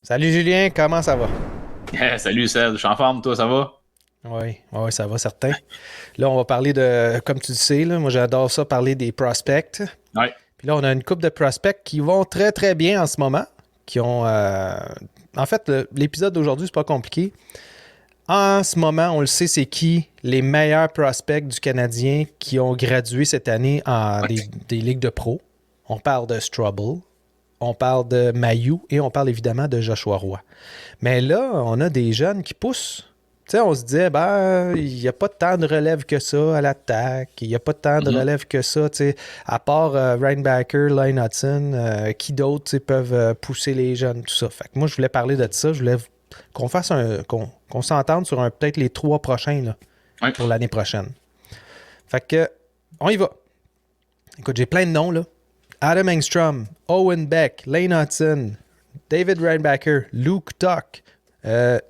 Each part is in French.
Salut Julien, comment ça va? Salut Serge, je suis en forme, toi, ça va? Oui, ça va, certain. Là, on va parler de, comme tu le sais, là, moi j'adore ça, parler des prospects. Ouais. Puis là, on a une couple de prospects qui vont très très bien en ce moment, qui ont... En fait, l'épisode d'aujourd'hui, c'est pas compliqué. En ce moment, on le sait, c'est qui les meilleurs prospects du Canadien qui ont gradué cette année en des ligues de pro. On parle de Strouble, on parle de Mailloux et on parle évidemment de Joshua Roy. Mais là, on a des jeunes qui poussent. Tu sais, on se disait, ben, il n'y a pas tant de relève que ça à l'attaque. Il n'y a pas tant de Mhm. relève que ça, tu sais. À part Reinbacker, Lane Hudson, qui d'autres, tu sais, peuvent pousser les jeunes, tout ça. Fait que moi, je voulais parler de ça. Je voulais qu'on fasse qu'on s'entende sur peut-être les trois prochains, là, Ouais. pour l'année prochaine. Fait que, on y va. Écoute, j'ai plein de noms, là. Adam Engstrom, Owen Beck, Lane Hudson, David Reinbacker, Luke Tuck,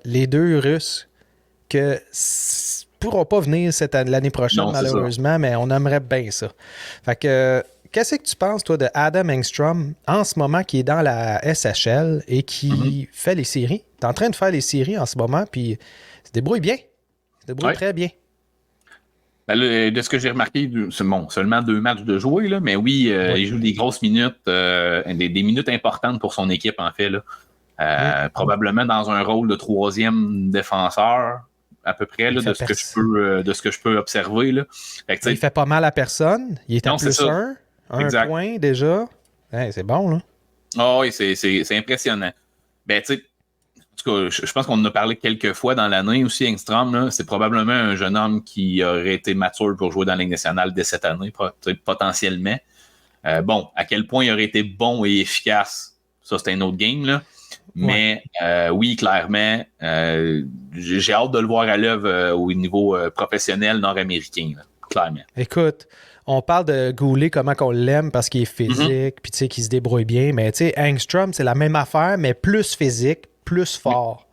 les deux Russes que pourront pas venir l'année prochaine, Non, c'est ça. malheureusement, mais on aimerait bien ça. Fait que, qu'est-ce que tu penses, toi, de Adam Engstrom, en ce moment, qui est dans la SHL et Mhm. qui fait les séries? T'es en train de faire les séries en ce moment, puis il se débrouille bien. Il se débrouille Ouais. très bien. Ben là, de ce que j'ai remarqué, c'est bon, seulement 2 matchs de jouer, là, mais oui, Oui. il joue des grosses minutes, des minutes importantes pour son équipe, en fait. Là. Mm. Probablement dans un rôle de troisième défenseur, à peu près, Il là, fait de ce que je peux observer. Là. Fait que, Mais tu il sais, fait pas mal à personne. Il est à non, c'est plus ça. un Exact. point déjà. Hey, c'est bon, là. Ah oui, c'est impressionnant. Ben, tu sais, en tout cas, je pense qu'on en a parlé quelques fois dans l'année aussi, Engstrom. Là, c'est probablement un jeune homme qui aurait été mature pour jouer dans la Ligue nationale dès cette année, potentiellement. Bon, à quel point il aurait été bon et efficace, ça c'est un autre game. Là. Ouais. Mais oui, clairement, j'ai hâte de le voir à l'œuvre au niveau professionnel nord-américain, là, clairement. Écoute, on parle de Goulet, comment qu'on l'aime parce qu'il est Mhm. physique, puis tu sais, qu'il se débrouille bien. Mais tu sais, Angstrom, c'est la même affaire, mais plus physique, plus Oui, fort.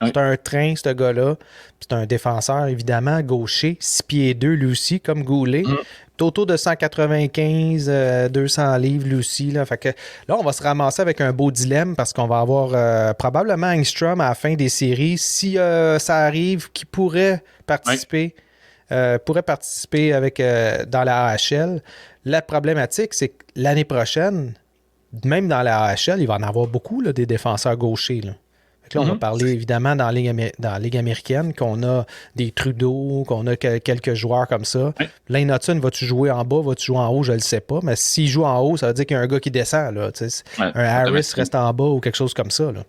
oui. C'est un train, ce gars-là. C'est un défenseur, évidemment, gaucher, 6 pieds 2, lui aussi, comme Goulet. Mhm. Toto de 195, 200 livres, lui aussi. Là. Fait que là, on va se ramasser avec un beau dilemme parce qu'on va avoir probablement Angstrom à la fin des séries. Si ça arrive, qui Oui. pourrait participer dans la AHL. La problématique, c'est que l'année prochaine, même dans la AHL, il va en avoir beaucoup là, des défenseurs gauchers. Là. Fait que là, on va Mhm. parler évidemment dans la Ligue américaine qu'on a des Trudeau, qu'on a quelques joueurs comme ça. Oui. Lane Hudson, vas-tu jouer en bas, vas-tu jouer en haut, je ne le sais pas. Mais s'il joue en haut, ça veut dire qu'il y a un gars qui descend. Là, Ouais, un Harris automatiquement. reste en bas ou quelque chose comme ça. Là.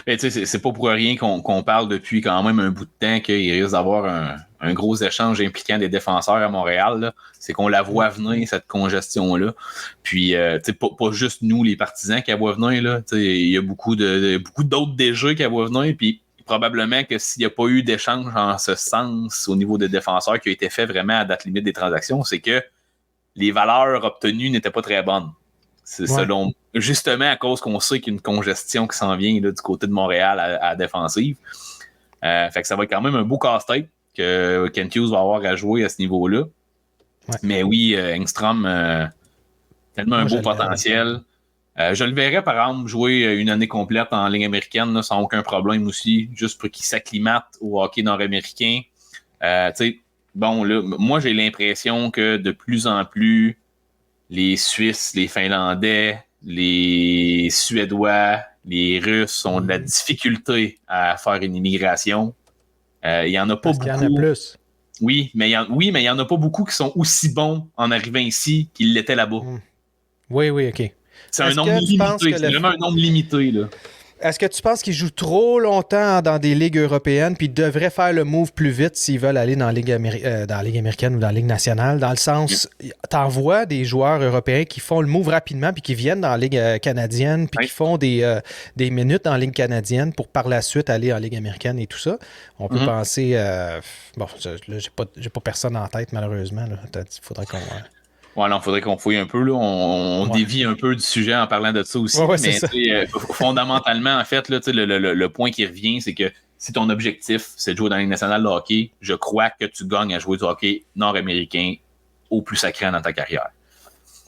Mais tu sais, c'est pas pour rien qu'on parle depuis quand même un bout de temps qu'il risque d'avoir un gros échange impliquant des défenseurs à Montréal. Là. C'est qu'on la Mm. voit venir, cette congestion-là. Puis, tu sais, pas juste nous, les partisans, qui la voient venir. Là. Tu sais, il y a beaucoup d'autres DG qui la voient venir. Puis, probablement que s'il n'y a pas eu d'échange en ce sens au niveau des défenseurs qui a été fait vraiment à date limite des transactions, c'est que les valeurs obtenues n'étaient pas très bonnes. C'est Ouais. selon justement à cause qu'on sait qu'il y a une congestion qui s'en vient là, du côté de Montréal à la défensive. Fait que ça va être quand même un beau casse-tête que Kent Hughes va avoir à jouer à ce niveau-là. Ouais. Mais oui, Engstrom, tellement un Moi, je beau l'aime. potentiel. Je le verrais, par exemple, jouer une année complète en ligne américaine là, sans aucun problème aussi, juste pour qu'il s'acclimate au hockey nord-américain. Bon, là, moi, j'ai l'impression que de plus en plus, les Suisses, les Finlandais, les Suédois, les Russes ont de la Mm. difficulté à faire une immigration. Il y en a pas Parce qu'il y en a beaucoup. plus. Oui, mais il y en a pas beaucoup qui sont aussi bons en arrivant ici qu'ils l'étaient là-bas. Mm. Oui, oui, OK. C'est un Est-ce nombre que tu penses que limité. C'est vraiment un nombre limité, là. est-ce que tu penses qu'ils jouent trop longtemps dans des ligues européennes puis devraient faire le move plus vite s'ils veulent aller dans la Ligue américaine ou dans la Ligue nationale? Dans le sens, t'envoies des joueurs européens qui font le move rapidement puis qui viennent dans la Ligue canadienne puis qui Oui. font des minutes dans la Ligue canadienne pour par la suite aller en Ligue américaine et tout ça. On peut Mhm. penser... bon, là, j'ai pas personne en tête malheureusement. Il faudrait qu'on... Ouais, non, faudrait qu'on fouille un peu. Là. On ouais. dévie un peu du sujet en parlant de ça Ouais, aussi. ouais, c'est Mais ça. fondamentalement, en fait, là, le point qui revient, c'est que si ton objectif, c'est de jouer dans la Ligue nationale de hockey, je crois que tu gagnes à jouer du hockey nord-américain au plus sacré dans ta carrière.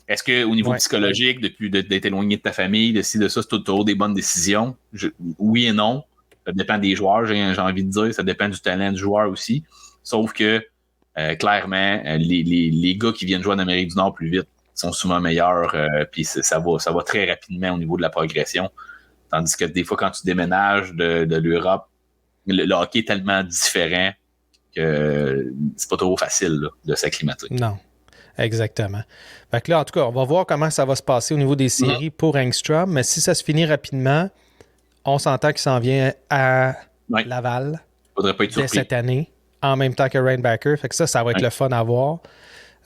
Est-ce qu'au niveau psychologique, depuis d'être éloigné de ta famille, de ci, de ça, c'est toujours des bonnes décisions? Oui et non. Ça dépend des joueurs, j'ai envie de dire. Ça dépend du talent du joueur aussi. Sauf que, clairement, les gars qui viennent jouer en Amérique du Nord plus vite sont souvent meilleurs. Puis ça va très rapidement au niveau de la progression. Tandis que des fois, quand tu déménages de l'Europe, le hockey est tellement différent que c'est pas trop facile là, de s'acclimater. Non, exactement. Fait que là, en tout cas, on va voir comment ça va se passer au niveau des séries pour Engstrom, mais si ça se finit rapidement, on s'entend qu'il s'en vient à Laval Faudrait pas être surpris. dès cette année, en même temps que Reinbacker. Fait que ça va être le fun à voir.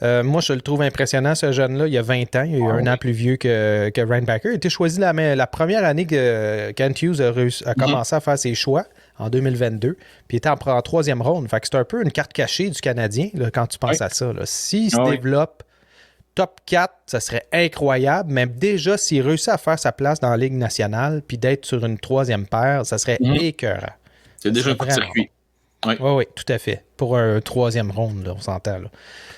Moi, je le trouve impressionnant, ce jeune-là. Il a 20 ans. Il est un an plus vieux que Reinbacker. Il a été choisi la première année que Kent Hughes a commencé à faire ses choix, en 2022. Puis il était en troisième ronde. Fait que c'est un peu une carte cachée du Canadien, là, quand tu penses à ça. S'il se développe top 4, ça serait incroyable. Même déjà, s'il réussit à faire sa place dans la Ligue nationale puis d'être sur une troisième paire, ça serait écœurant. C'est déjà un coup de circuit. Oui, tout à fait. Pour un troisième ronde, là, on s'entend. Là.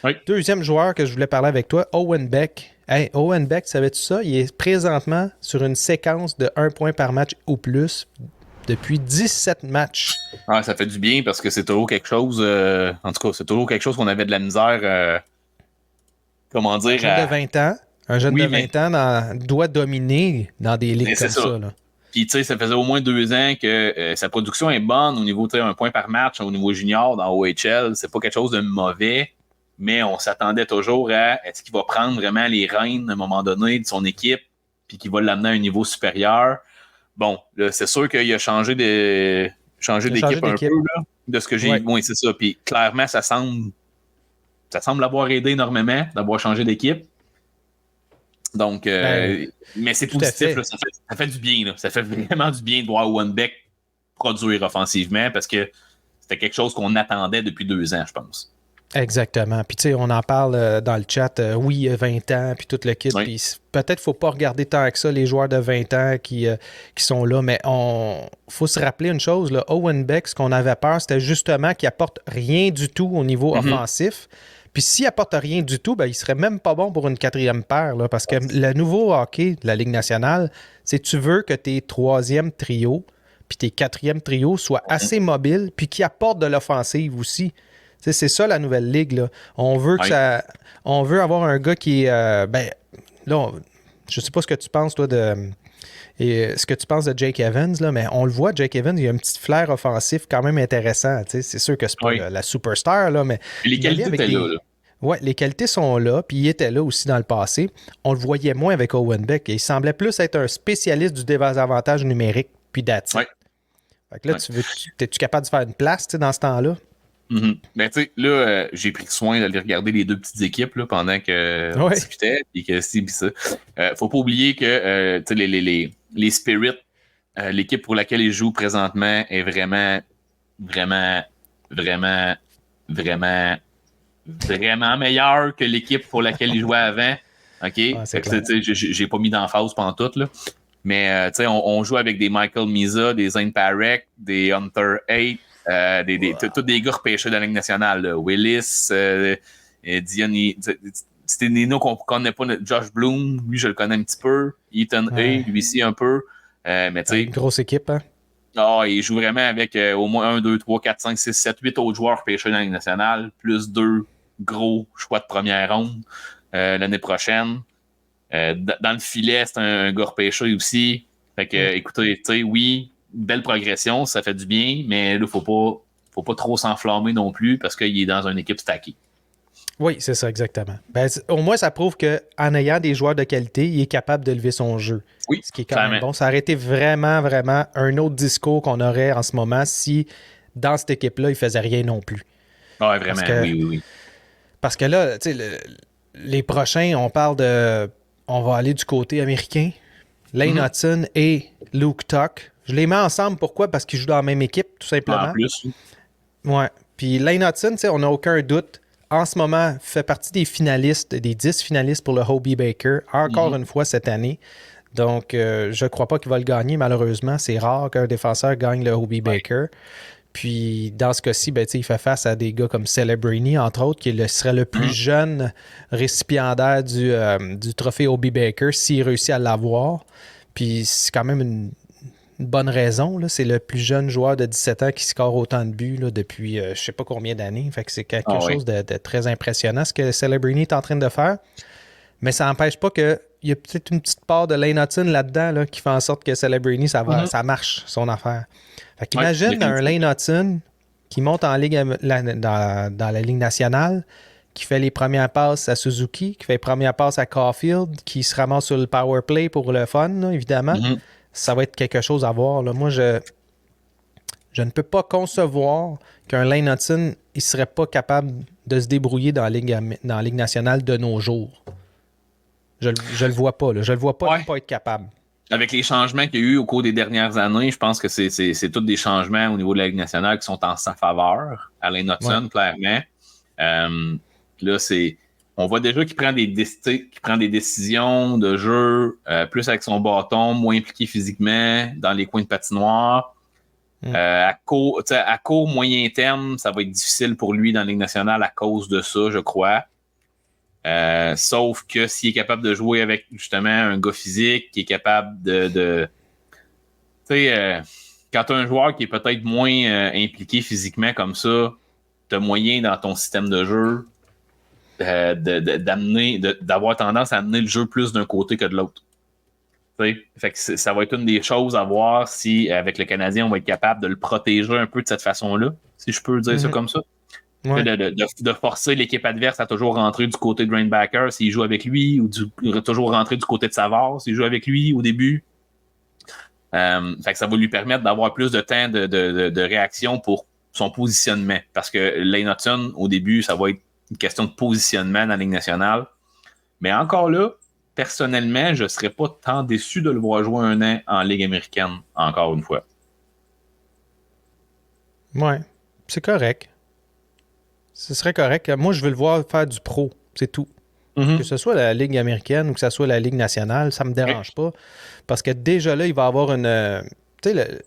Oui. Deuxième joueur que je voulais parler avec toi, Owen Beck. Hey, Owen Beck, savais-tu ça? Il est présentement sur une séquence de 1 point par match ou plus depuis 17 matchs. Ah, ça fait du bien parce que c'est toujours quelque chose... en tout cas, c'est toujours quelque chose qu'on avait de la misère... comment dire? Un jeune de 20 ans doit dominer dans des ligues comme ça. Là. Puis, tu sais, ça faisait au moins 2 ans que sa production est bonne au niveau, tu sais, 1 point par match, au niveau junior, dans OHL. C'est pas quelque chose de mauvais, mais on s'attendait toujours à est-ce qu'il va prendre vraiment les rênes à un moment donné de son équipe, puis qu'il va l'amener à un niveau supérieur. Bon, là, c'est sûr qu'il a changé d'équipe un peu, là, de ce que j'ai... Oui, c'est ça. Puis, clairement, ça semble l'avoir aidé énormément d'avoir changé d'équipe. Donc, mais c'est positif, là, ça fait du bien. Là. Ça fait vraiment du bien de voir Owen Beck produire offensivement parce que c'était quelque chose qu'on attendait depuis 2 ans, je pense. Exactement. Puis, tu sais, on en parle dans le chat. Oui, 20 ans, puis tout le kit. Oui. Puis, peut-être qu'il ne faut pas regarder tant que ça les joueurs de 20 ans qui sont là, mais faut se rappeler une chose. Là, Owen Beck, ce qu'on avait peur, c'était justement qu'il apporte rien du tout au niveau offensif. Puis s'il apporte rien du tout, ben, il serait même pas bon pour une 4e paire. Là, parce que le nouveau hockey de la Ligue nationale, c'est que tu veux que tes 3e trio puis tes 4e trio soient assez mobiles puis qui apportent de l'offensive aussi. T'sais, c'est ça la nouvelle ligue. Là. On veut avoir un gars qui est... je sais pas ce que tu penses, toi, ce que tu penses de Jake Evans, là, mais on le voit, Jake Evans, il a un petit flair offensif quand même intéressant. C'est sûr que c'est pas la superstar, là, mais... Les qualités étaient là. Oui, les qualités sont là, puis il était là aussi dans le passé. On le voyait moins avec Owen Beck. Et il semblait plus être un spécialiste du désavantage numérique, puis that's it. Fait que là, es-tu capable de faire une place dans ce temps-là? Ben, tu sais, là, j'ai pris soin d'aller regarder les 2 petites équipes là, pendant qu'on discutait. Puis que c'est ça. Faut pas oublier que les Spirits, l'équipe pour laquelle ils jouent présentement est vraiment, vraiment, vraiment, vraiment, vraiment meilleure que l'équipe pour laquelle ils jouaient avant. OK? Fait que, j'ai pas mis d'emphase pantoute, là. Mais, tu sais, on joue avec des Michael Misa, des Zane Parek, des Hunter 8, tous des gars repêchés de la Ligue nationale. Là. Willis, Diony, c'était des noms qu'on ne connaît pas. Josh Bloom, lui, je le connais un petit peu. Ethan Hay, lui aussi un peu. Mais tu sais, une grosse équipe, hein? Il joue vraiment avec au moins 1, 2, 3, 4, 5, 6, 7, 8 autres joueurs repêchés dans la Ligue nationale, plus 2 gros choix de première ronde l'année prochaine. Dans le filet, c'est un gars repêché aussi. Fait que, écoutez, tu sais, oui, belle progression, ça fait du bien, mais là, faut pas trop s'enflammer non plus parce qu'il est dans une équipe stackée. Oui, c'est ça, exactement. Ben, au moins, ça prouve qu'en ayant des joueurs de qualité, il est capable de lever son jeu. Oui, ce qui est quand même bon. Ça aurait été vraiment, vraiment un autre discours qu'on aurait en ce moment si, dans cette équipe-là, il ne faisait rien non plus. Ah, ouais, vraiment, oui. Parce que là, tu sais, les prochains, on parle de... On va aller du côté américain. Lane Hudson et Luke Tuck. Je les mets ensemble, pourquoi? Parce qu'ils jouent dans la même équipe, tout simplement. En plus. Ouais. Puis Lane Hudson, on n'a aucun doute, en ce moment, fait partie des finalistes, des 10 finalistes pour le Hobey Baker, encore une fois cette année. Donc, je ne crois pas qu'il va le gagner, malheureusement. C'est rare qu'un défenseur gagne le Hobey Baker. Puis dans ce cas-ci, ben, il fait face à des gars comme Celebrini, entre autres, qui serait le plus jeune récipiendaire du trophée Hobie Baker s'il réussit à l'avoir. Puis c'est quand même une bonne raison. Là. C'est le plus jeune joueur de 17 ans qui score autant de buts là, depuis je ne sais pas combien d'années. Fait que c'est quelque chose de très impressionnant ce que Celebrini est en train de faire. Mais ça n'empêche pas qu'il y a peut-être une petite part de Lane Hutton là-dedans là, qui fait en sorte que Celebrini, ça marche, son affaire. Fait qu'imagine un Lane Hutton qui monte en ligue dans la Ligue nationale, qui fait les premières passes à Suzuki, qui fait les premières passes à Caulfield, qui se ramasse sur le power play pour le fun, là, évidemment. Ça va être quelque chose à voir. Là. Moi, je ne peux pas concevoir qu'un Lane Hutton ne serait pas capable de se débrouiller dans la Ligue nationale de nos jours. Je le vois pas. Là. Je le vois pas ne pas être capable. Avec les changements qu'il y a eu au cours des dernières années, je pense que c'est tous des changements au niveau de la Ligue nationale qui sont en sa faveur. Alain Hutton, clairement. Là, on voit déjà qu'il prend des décisions de jeu plus avec son bâton, moins impliqué physiquement dans les coins de patinoire. À court, moyen terme, ça va être difficile pour lui dans la Ligue nationale à cause de ça, je crois. Sauf que s'il est capable de jouer avec justement un gars physique qui est capable de tu sais, quand tu as un joueur qui est peut-être moins impliqué physiquement comme ça, tu as moyen dans ton système de jeu d'avoir tendance à amener le jeu plus d'un côté que de l'autre. Fait que ça va être une des choses à voir si avec le Canadien on va être capable de le protéger un peu de cette façon-là, si je peux dire ça comme ça. Ouais. De forcer l'équipe adverse à toujours rentrer du côté de Rainbacker s'il joue avec lui, ou toujours rentrer du côté de Savard s'il joue avec lui au début. Fait que ça va lui permettre d'avoir plus de temps de réaction pour son positionnement. Parce que Lane Hutton, au début, ça va être une question de positionnement dans la Ligue nationale. Mais encore là, personnellement, je ne serais pas tant déçu de le voir jouer un an en Ligue américaine, encore une fois. Ouais, c'est correct. Ce serait correct. Moi, je veux le voir faire du pro, c'est tout. Que ce soit la Ligue américaine ou que ce soit la Ligue nationale, ça ne me dérange pas. Parce que déjà là, il va avoir une... Tu sais,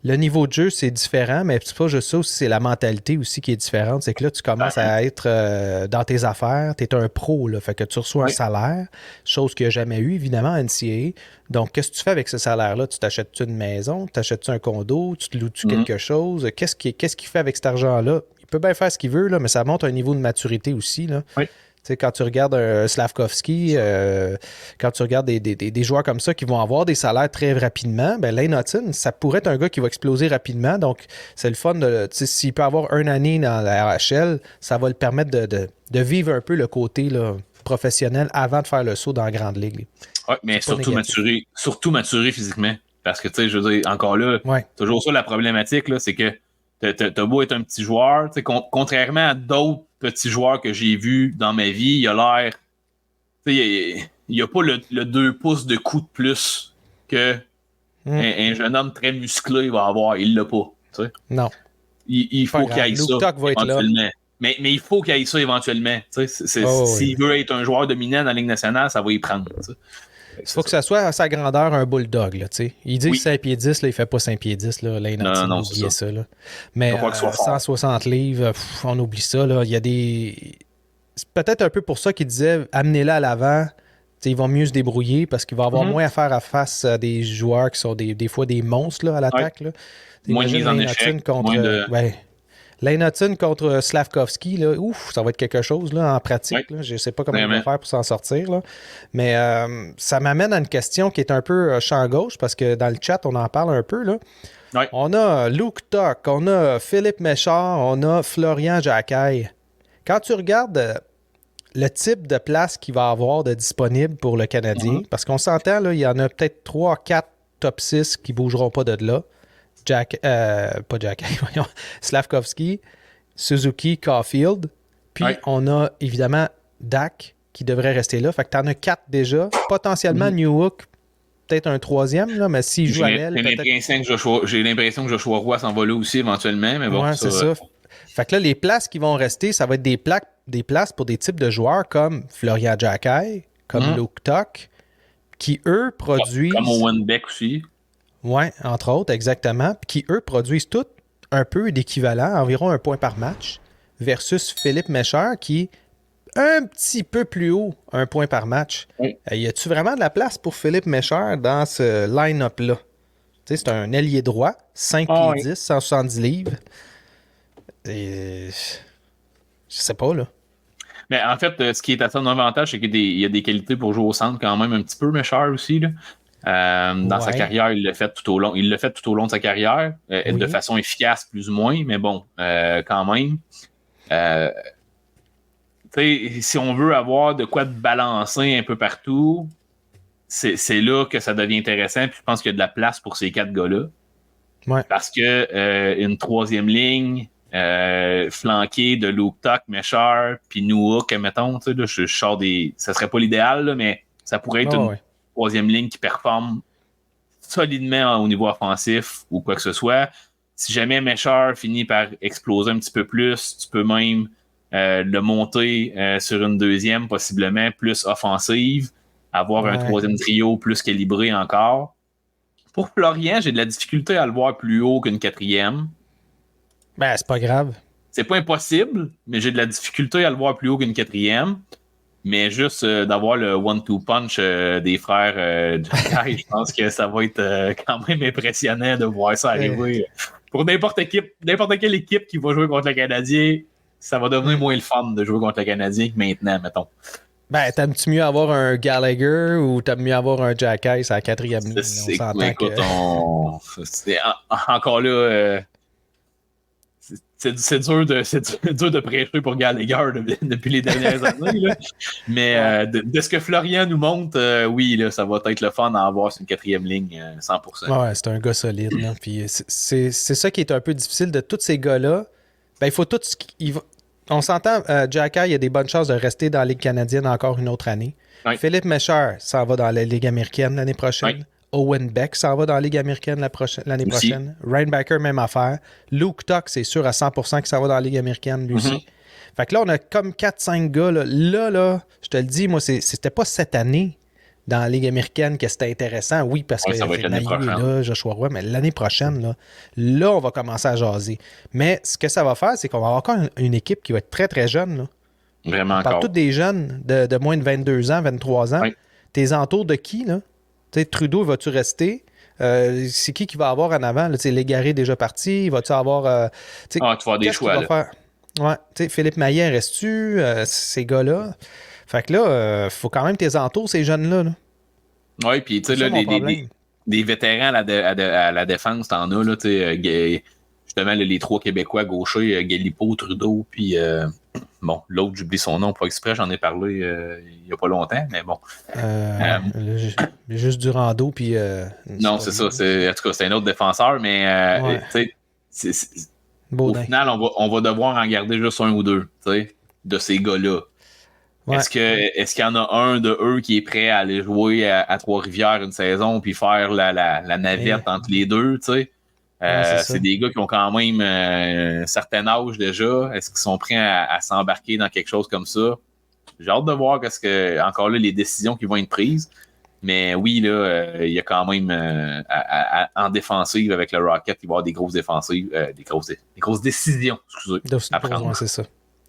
le niveau de jeu, c'est différent, mais c'est pas juste ça aussi, c'est la mentalité aussi qui est différente. C'est que là, tu commences à être dans tes affaires, tu es un pro, là, fait que tu reçois un salaire, chose qu'il n'y a jamais eu, évidemment, en NCAA. Donc, qu'est-ce que tu fais avec ce salaire-là? Tu t'achètes-tu une maison? Tu t'achètes-tu un condo? Tu te loues-tu quelque chose? Qu'est-ce qu'il fait avec cet argent-là? Il peut bien faire ce qu'il veut, là, mais ça montre un niveau de maturité aussi, là. Oui. Tu sais, quand tu regardes un Slavkovski, quand tu regardes des joueurs comme ça qui vont avoir des salaires très rapidement, ben Lane Hutton, ça pourrait être un gars qui va exploser rapidement. Donc, c'est le fun. S'il peut avoir une année dans la RHL, ça va le permettre de vivre un peu le côté là, professionnel avant de faire le saut dans la grande ligue. Oui, mais surtout maturer physiquement. Parce que, tu sais, je veux dire, encore là, toujours ça la problématique, là, c'est que t'as beau être un petit joueur, contrairement à d'autres petits joueurs que j'ai vus dans ma vie, il a l'air... Il n'y a pas le 2 pouces de coup de plus que un jeune homme très musclé va avoir. Il l'a pas. T'sais. Non. Il faut qu'il aille ça éventuellement. Mais il faut qu'il aille ça éventuellement. S'il veut être un joueur dominant dans la Ligue nationale, ça va y prendre. T'sais. Il faut que ça soit à sa grandeur un bulldog. Là, il dit 5 pieds 10, là, il fait pas 5 pieds 10. Là, on oublie ça. Là. Mais 160 livres, on oublie ça. Là. Il y a des... C'est peut-être un peu pour ça qu'il disait amenez-le à l'avant. Ils vont mieux se débrouiller parce qu'il va avoir moins à faire face à des joueurs qui sont des fois des monstres là, à l'attaque. Là. Moins de mise en échec. Lane Hutton contre Slavkovski, là, ça va être quelque chose là, en pratique. Là. Je ne sais pas comment il va faire pour s'en sortir. Là. Mais ça m'amène à une question qui est un peu champ gauche parce que dans le chat, on en parle un peu. Là. Ouais. On a Luke Tuck, on a Philippe Méchard, on a Florian Jacquet. Quand tu regardes le type de place qu'il va avoir de disponible pour le Canadien, parce qu'on s'entend, là, il y en a peut-être 3-4 top 6 qui ne bougeront pas de là. Slavkovski, Suzuki, Caulfield. Puis on a évidemment Dak qui devrait rester là. Fait que t'en as 4 déjà. Potentiellement Newhook, peut-être un 3e, là, mais s'il joue à l'aile. J'ai l'impression que Joshua Roy s'en va là aussi éventuellement. Mais bon, c'est ça. Fait que là, les places qui vont rester, ça va être des places pour des types de joueurs comme Florian Jacquet, comme Luke Tuck, qui eux produisent. Comme Owen Beck aussi. Oui, entre autres, exactement. Puis qui, eux, produisent tous un peu d'équivalent, environ 1 point par match, versus Philippe Méchard qui est un petit peu plus haut, 1 point par match. Oui. Y a-tu vraiment de la place pour Philippe Méchard dans ce line-up-là? Tu sais, c'est un ailier droit, 5 pieds 10, 170 livres. Et... Je sais pas, là. Mais en fait, ce qui est à son avantage, c'est qu'il y a des qualités pour jouer au centre quand même un petit peu, Méchard aussi. Là. Dans sa carrière, il l'a fait tout au long. Il l'a fait tout au long de sa carrière, de façon efficace, plus ou moins, mais bon, quand même. Si on veut avoir de quoi de balancer un peu partout, c'est là que ça devient intéressant. Puis je pense qu'il y a de la place pour ces 4 gars-là. Ouais. Parce que une troisième ligne flanquée de Luke Tuck, Méchard, puis Newhook, mettons, là, je sors des. Ça serait pas l'idéal, là, mais ça pourrait être une troisième ligne qui performe solidement au niveau offensif ou quoi que ce soit. Si jamais Méchard finit par exploser un petit peu plus, tu peux même le monter sur une deuxième, possiblement plus offensive, avoir un troisième trio plus calibré encore. Pour Florian, j'ai de la difficulté à le voir plus haut qu'une quatrième. Ben, c'est pas grave. C'est pas impossible, mais j'ai de la difficulté à le voir plus haut qu'une quatrième. Mais juste d'avoir le one-two punch des frères Jacky, je pense que ça va être quand même impressionnant de voir ça arriver. Pour n'importe quelle équipe qui va jouer contre le Canadien, ça va devenir moins le fun de jouer contre le Canadien que maintenant, mettons. Ben, t'aimes-tu mieux avoir un Gallagher ou t'aimes mieux avoir un Jacky à la quatrième ligne? On s'entend encore là... C'est dur de prêcher pour Gallagher depuis les dernières années. Là. Mais de ce que Florian nous montre, oui, là, ça va être le fun à avoir sur une quatrième ligne, 100%. Ouais, c'est un gars solide. Là. Puis c'est ça qui est un peu difficile de tous ces gars-là. Ben, il faut tout... On s'entend, Jacky, il a des bonnes chances de rester dans la Ligue canadienne encore une autre année. Oui. Philippe Méchard s'en va dans la Ligue américaine l'année prochaine. Oui. Owen Beck s'en va dans la Ligue américaine l'année prochaine. Ryan Baker, même affaire. Luke Tuck, c'est sûr à 100% qu'il s'en va dans la Ligue américaine, lui aussi. Fait que là, on a comme 4-5 gars. Là, je te le dis, moi, c'était pas cette année dans la Ligue américaine que c'était intéressant. Oui, parce que Maillot est là, Joshua Roy, mais l'année prochaine, là, on va commencer à jaser. Mais ce que ça va faire, c'est qu'on va avoir encore une équipe qui va être très, très jeune. Là. Vraiment on parle tous des jeunes de moins de 22 ans, 23 ans. Oui. T'es entours de qui, là? T'sais, Trudeau, vas-tu rester? C'est qui va avoir en avant? Légaré est déjà parti. Vas-tu avoir... tu vas avoir des choix. Là. Ouais, Philippe Maillet, restes-tu? Ces gars-là. Fait que là, faut quand même tes entours, ces jeunes-là. Là. Oui, puis tu sais, des vétérans à la défense, t'en as, là, justement, les 3 Québécois gauchers, Galipo, Trudeau, puis bon, l'autre, j'oublie son nom, pas exprès, j'en ai parlé il n'y a pas longtemps, mais bon. Juste Durando, puis... non, c'est ça, en tout cas, c'est un autre défenseur, mais tu sais, au final, on va devoir en garder juste un ou deux, tu sais, de ces gars-là. Ouais. Est-ce qu'il y en a un de eux qui est prêt à aller jouer à Trois-Rivières une saison puis faire la navette entre les deux, tu sais? C'est des gars qui ont quand même un certain âge déjà. Est-ce qu'ils sont prêts à s'embarquer dans quelque chose comme ça? J'ai hâte de voir encore là, les décisions qui vont être prises. Mais oui, là, il y a quand même en défensive avec le Rocket, il va y avoir des grosses défensives, des grosses décisions, à prendre. Ouais, c'est ça.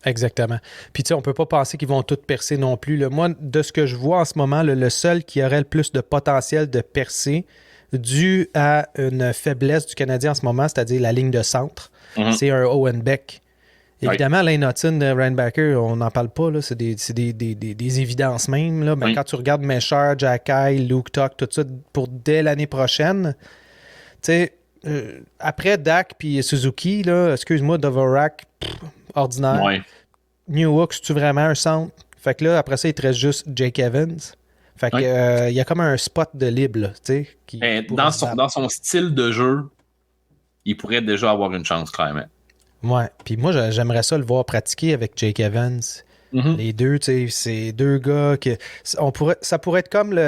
Exactement. Puis, tu sais, on peut pas penser qu'ils vont tous percer non plus. Là. Moi, de ce que je vois en ce moment, le seul qui aurait le plus de potentiel de percer, dû à une faiblesse du Canadien en ce moment, c'est-à-dire la ligne de centre, c'est un Owen Beck. Évidemment, Lane Hutton, Ryan Baker, on n'en parle pas, là, c'est des évidences même. Là. Mais quand tu regardes Méchard, Jacky, Luke Tuck, tout ça, dès l'année prochaine, tu sais, après Dak puis Suzuki, là, excuse-moi, Dvorak, ordinaire. Ouais. Newhook, c'est-tu vraiment un centre? Fait que là, après ça, il te reste juste Jake Evans. Fait que il y a comme un spot de libre, là, tu sais. Dans son style de jeu, il pourrait déjà avoir une chance, clairement. Ouais. Puis moi, j'aimerais ça le voir pratiquer avec Jake Evans. Les deux, tu sais, c'est deux gars que... ça pourrait être comme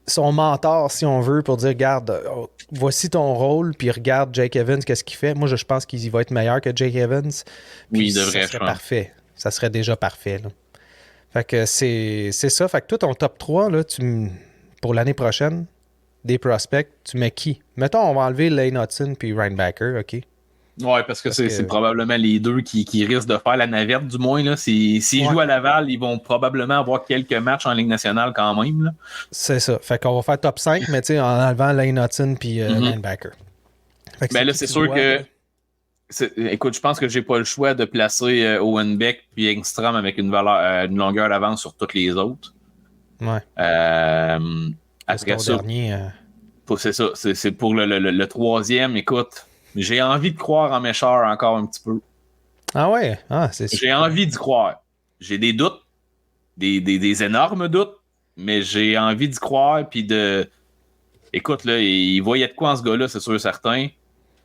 son mentor, si on veut, pour dire, regarde, voici ton rôle, puis regarde Jake Evans, qu'est-ce qu'il fait. Moi, je pense qu'il va être meilleur que Jake Evans. Oui, il devrait, ça serait parfait. Ça serait déjà parfait, là. Fait que c'est ça. Fait que toi, ton top 3, là, pour l'année prochaine, des prospects, tu mets qui? Mettons, on va enlever Lane Hudson puis Reinbacker, OK? Ouais, parce que c'est probablement les deux qui risquent de faire la navette, du moins. Là. S'ils jouent à Laval, ils vont probablement avoir quelques matchs en Ligue nationale quand même. Là. C'est ça. Fait qu'on va faire top 5, mais tu sais, en enlevant Lane Hudson puis Reinbacker. Ben là, c'est sûr que... Écoute, je pense que j'ai pas le choix de placer Owen Beck puis Engstrom avec une longueur d'avance sur toutes les autres. Ouais. Après ça, dernier, c'est ça. C'est pour le troisième. Écoute, j'ai envie de croire en Méchard encore un petit peu. Ah ouais? Ah, c'est J'ai envie d'y croire. J'ai des doutes, des énormes doutes, mais j'ai envie d'y croire. Puis écoute, là, il voyait de quoi en ce gars-là, c'est sûr certain.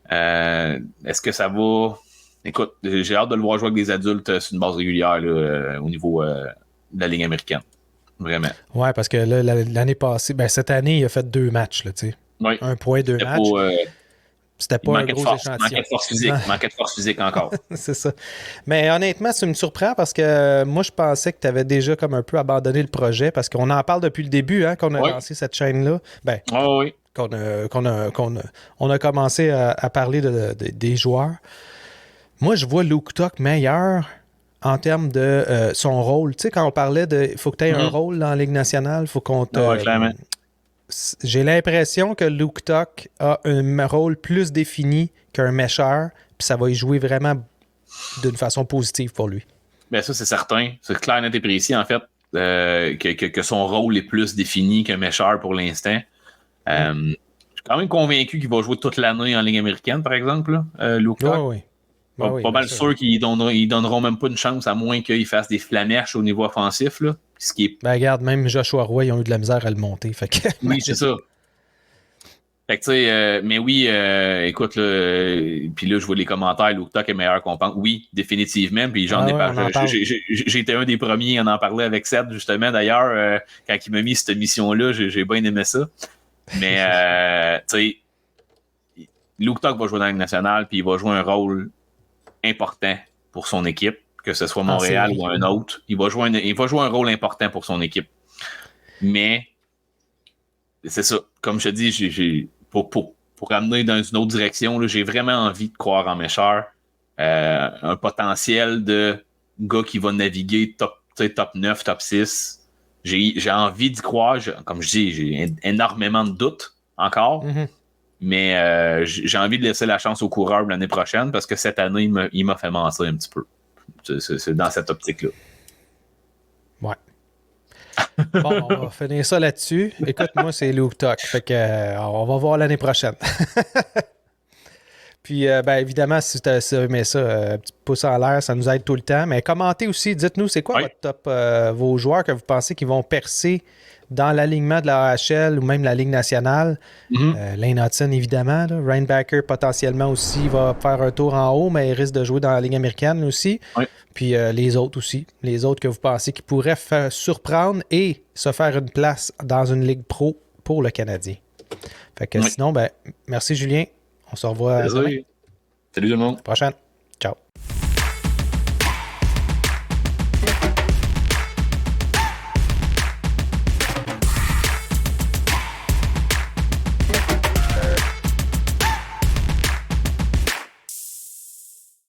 Est-ce que ça va... Écoute, j'ai hâte de le voir jouer avec des adultes sur une base régulière là, au niveau de la Ligue américaine. Vraiment. Ouais, parce que là, l'année passée, cette année, il a fait 2 matchs, là, tu sais. Oui. 1 point, 2 matchs. C'était pas un gros échantillon. Manquait de force physique encore. C'est ça. Mais honnêtement, ça me surprend parce que moi, je pensais que tu avais déjà comme un peu abandonné le projet parce qu'on en parle depuis le début, hein, qu'on a lancé cette chaîne-là. Oui. On a commencé à parler des joueurs. Moi, je vois Luke Tuck meilleur en termes de son rôle. Tu sais, quand on parlait de... Il faut que tu aies un rôle dans la Ligue nationale, il faut qu'on te... clairement. J'ai l'impression que Luke Tuck a un rôle plus défini qu'un Méchard, puis ça va y jouer vraiment d'une façon positive pour lui. Bien, ça, c'est certain. C'est clair, net et précis, en fait, que son rôle est plus défini qu'un Méchard pour l'instant. Je suis quand même convaincu qu'il va jouer toute l'année en Ligue américaine, par exemple, Luke Tuck. Oui. Pas mal sûr qu'ils donneront même pas une chance à moins qu'ils fassent des flamèches au niveau offensif. Là, ce qui est... regarde, même Joshua Roy, ils ont eu de la misère à le monter. Fait que, oui, c'est ça. Fait que, tu sais, mais oui, écoute, puis là, je vois les commentaires, Luke Tuck est meilleur qu'on pense. Oui, définitivement. Puis j'en ai parlé. J'ai été un des premiers à en parler avec Seth, justement, d'ailleurs, quand il m'a mis cette mission-là, j'ai bien aimé ça. Mais, tu sais, Luke Tuck va jouer dans la Ligue nationale, puis il va jouer un rôle important pour son équipe, que ce soit Montréal ou un autre. Il va jouer un rôle important pour son équipe. Mais, c'est ça. Comme je te dis, pour amener dans une autre direction, là, j'ai vraiment envie de croire en Méchard. Un potentiel de gars qui va naviguer top 9, top 6. J'ai envie d'y croire. Comme je dis, j'ai énormément de doutes encore. Mais j'ai envie de laisser la chance aux coureurs l'année prochaine parce que cette année, il m'a fait mentir un petit peu. C'est dans cette optique-là. Ouais. Bon, on va finir ça là-dessus. Écoute, moi, c'est Luke Tuck. Fait que on va voir l'année prochaine. Puis, évidemment, si tu as aimé ça, un petit pouce en l'air, ça nous aide tout le temps. Mais commentez aussi, dites-nous, c'est quoi votre top, vos joueurs que vous pensez qui vont percer dans l'alignement de la AHL ou même la Ligue nationale. Lane Hudson, évidemment. Reinbacker, potentiellement aussi, va faire un tour en haut, mais il risque de jouer dans la Ligue américaine aussi. Oui. Puis les autres aussi. Les autres que vous pensez qui pourraient surprendre et se faire une place dans une Ligue pro pour le Canadien. Fait que sinon, merci Julien. On se revoit. Salut tout le monde. Prochaine.